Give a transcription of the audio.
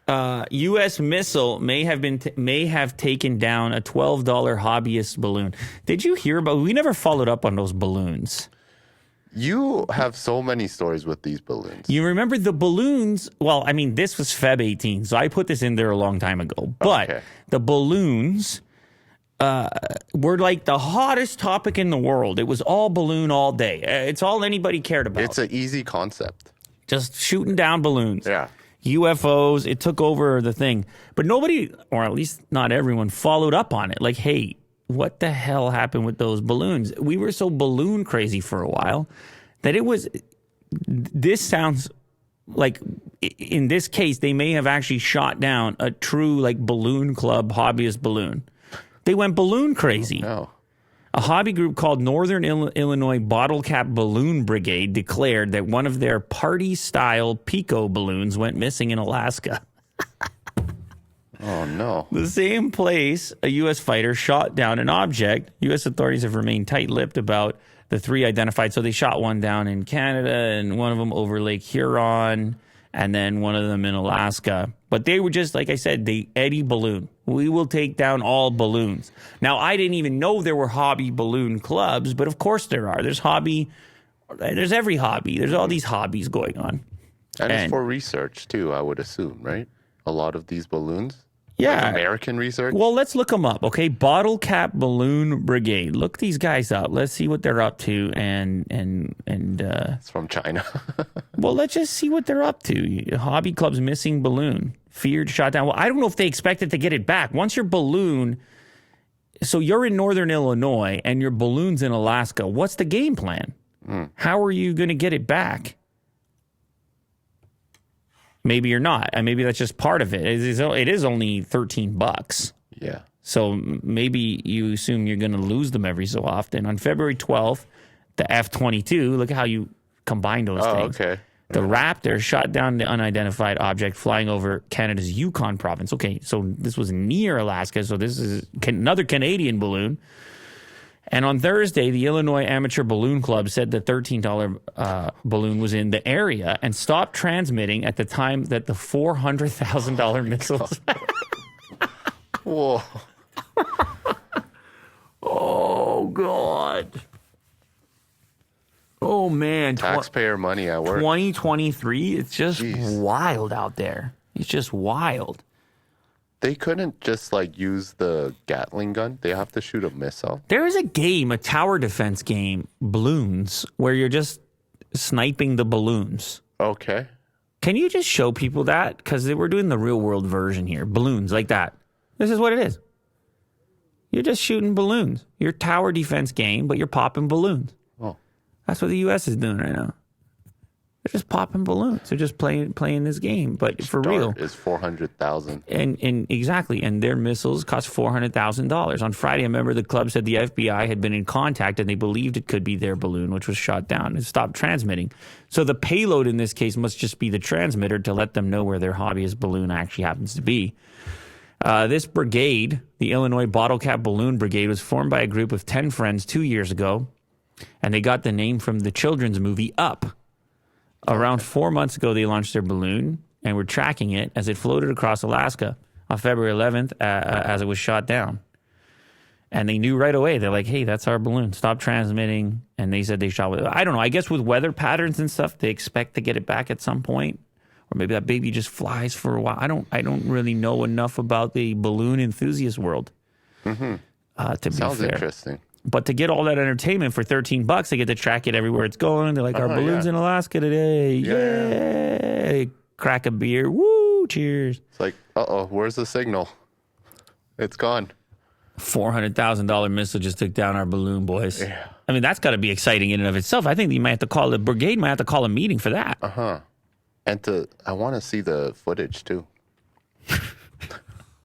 U.S. missile may have taken down a $12 hobbyist balloon. Did you hear about? We never followed up on those balloons. You have so many stories with these balloons. You remember the balloons? Well, I mean, this was Feb 18, so I put this in there a long time ago. But the balloons were like the hottest topic in the world. It was all balloon all day. It's all anybody cared about. It's an easy concept. Just shooting down balloons. Yeah. UFOs, it took over the thing. But nobody, or at least not everyone, followed up on it. Like, hey, what the hell happened with those balloons? We were so balloon crazy for a while that this sounds like, in this case, they may have actually shot down a true, like, balloon club hobbyist balloon. They went balloon crazy. Oh, no. A hobby group called Northern Illinois Bottle Cap Balloon Brigade declared that one of their party-style Pico balloons went missing in Alaska. Oh, no. The same place a U.S. fighter shot down an object. U.S. authorities have remained tight-lipped about the three identified. So they shot one down in Canada and one of them over Lake Huron and then one of them in Alaska. But they were just, like I said, the Eddie balloon. We will take down all balloons. Now, I didn't even know there were hobby balloon clubs, but of course there are. There's every hobby. There's all these hobbies going on. And it's for research, too, I would assume, right? A lot of these balloons? Yeah. Like American research? Well, let's look them up, okay? Bottle Cap Balloon Brigade. Look these guys up. Let's see what they're up to. It's from China. Well, let's just see what they're up to. Hobby Club's missing balloon. Feared, shot down. Well, I don't know if they expected to get it back. Once your balloon... So you're in Northern Illinois and your balloon's in Alaska. What's the game plan? How are you going to get it back? Maybe you're not. And maybe that's just part of it. It is only $13. Yeah. So maybe you assume you're going to lose them every so often. On February 12th, the F-22, look at how you combine those things. Okay. The Raptor shot down the unidentified object flying over Canada's Yukon province. Okay, so this was near Alaska, so this is another Canadian balloon. And on Thursday, the Illinois Amateur Balloon Club said the $13 balloon was in the area and stopped transmitting at the time that the $400,000 missiles... Whoa. Oh, God. Oh, man. Taxpayer money at work. 2023, it's just wild out there. It's just wild. They couldn't just, use the Gatling gun. They have to shoot a missile. There is a game, a tower defense game, Balloons, where you're just sniping the balloons. Okay. Can you just show people that? Because we're doing the real world version here. Balloons, like that. This is what it is. You're just shooting balloons. Your tower defense game, but you're popping balloons. Oh. That's what the U.S. is doing right now. They're just popping balloons. They're just playing this game, but for real. Is $400,000. And exactly, and their missiles cost $400,000. On Friday, a member of the club said the FBI had been in contact and they believed it could be their balloon, which was shot down and stopped transmitting. So the payload in this case must just be the transmitter to let them know where their hobbyist balloon actually happens to be. This brigade, the Illinois Bottle Cap Balloon Brigade, was formed by a group of 10 friends 2 years ago, and they got the name from the children's movie Up. Around 4 months ago, they launched their balloon and were tracking it as it floated across Alaska on February 11th as it was shot down. And they knew right away. They're like, hey, that's our balloon. Stop transmitting. And they said they shot with it. I don't know. I guess with weather patterns and stuff, they expect to get it back at some point. Or maybe that baby just flies for a while. I don't really know enough about the balloon enthusiast world. To be Sounds fair. Interesting. But to get all that entertainment for $13, they get to track it everywhere it's going. They're like, our balloon's in Alaska today. Yay. Crack a beer. Woo, cheers. It's like, where's the signal? It's gone. $400,000 missile just took down our balloon, boys. Yeah. I mean, that's got to be exciting in and of itself. I think you might have to call the brigade, might have to call a meeting for that. And I want to see the footage, too.